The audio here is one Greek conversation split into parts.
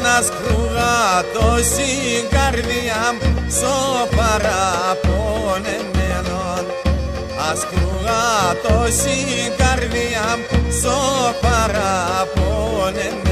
ένας κρούγατος η καρδιά στο παραπονεμένον. Ας κρούγατος η καρδιά στο παραπονεμένον.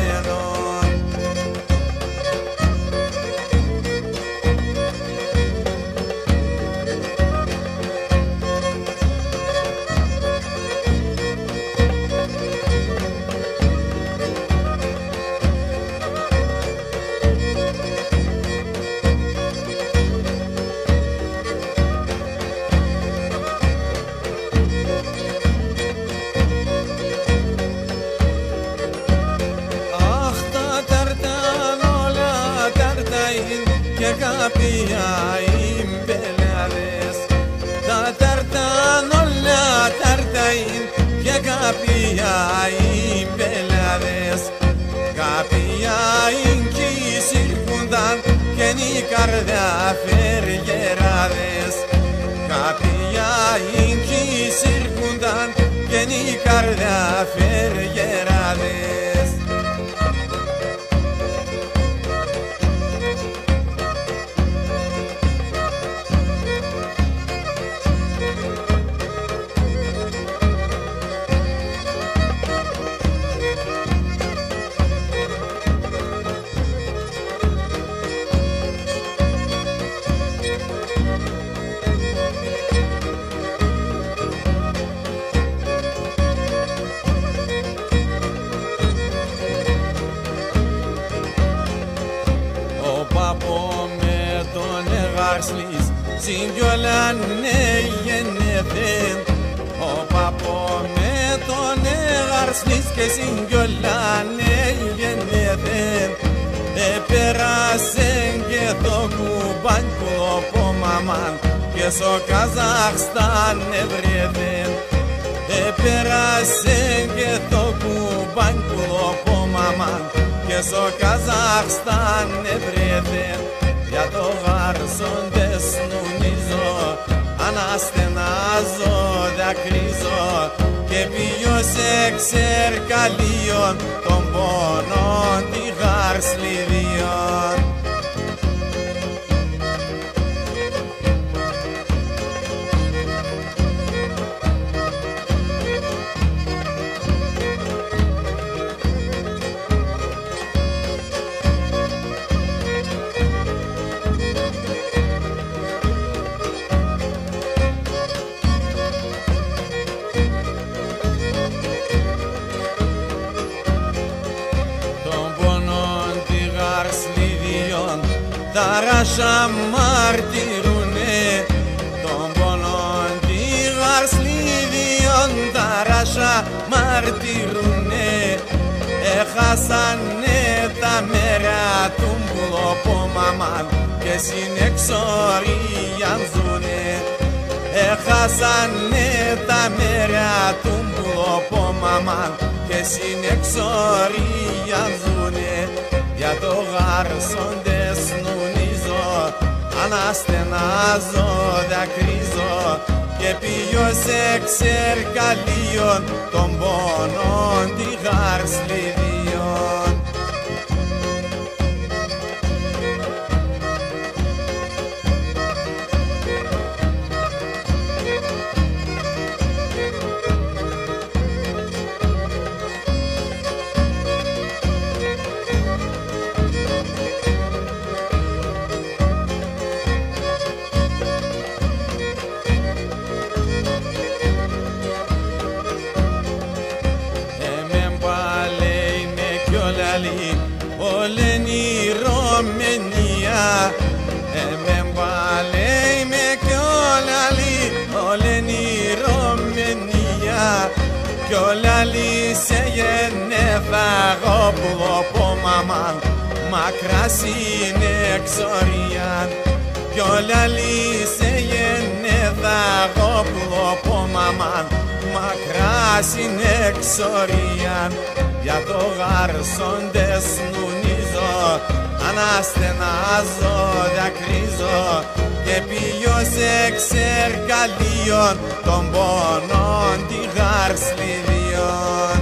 Και κάποια μπελάδες, τα ταρτάν όλα ταρταΐν και κάποια μπελάδες. Κάποια κι συρκούνταν και νη καρδιά φεργεράδες. Κάποια κι συρκούνταν και νη καρδιά φεργεράδες. Συγκιόλανε γεννηθήν ο παπό με τον εγαρσνής και συγκιόλανε γεννηθήν. Επέρασεν και το κουμπάνκο από μαμάν και στο Καζαχστάν ευρεθήν. Επέρασεν και το κουμπάνκο από μαμάν και στο Καζαχστάν ευρεθήν. Για το γάρσον δεσνουνίζω, αναστενάζω, δακρύζω και βιώσε εξερκαλίων των πόνων τη γαρσλιδιών. Τα ράσα μαρτυρούνε τον πόνον τη γαρσλίδιον. Τα ράσα μαρτυρούνε, έχασανε τα μέρα του μπλοπο μαμάν και συνεξορίαν ζουνε. Έχασανε τα μέρα του μπλοπο μαμάν και συνεξορίαν ζουνε. Για το γάρσον δεσνουνίζω, αναστενάζω, δακρύζω και πιώσε εξερκαλίων των πόνων τη γαρσλιδιών. Όλενη Ρωμενία, εμεμπαλέει με κιόλαλη, όλενη Ρωμενία, κιόλαλη σε γεννέφαγο πλοπο μαμάν, μακρά συνεξορίαν. Κιόλαλη σε γεννέφαγο πλοπο μαμάν, μακρά συνεξορίαν. Για το γάρσον δεσνουνίζω, αναστενάζω, δακρύζω και πιώσε εξερκαλίων των πόνων τη γαρσλιδιών.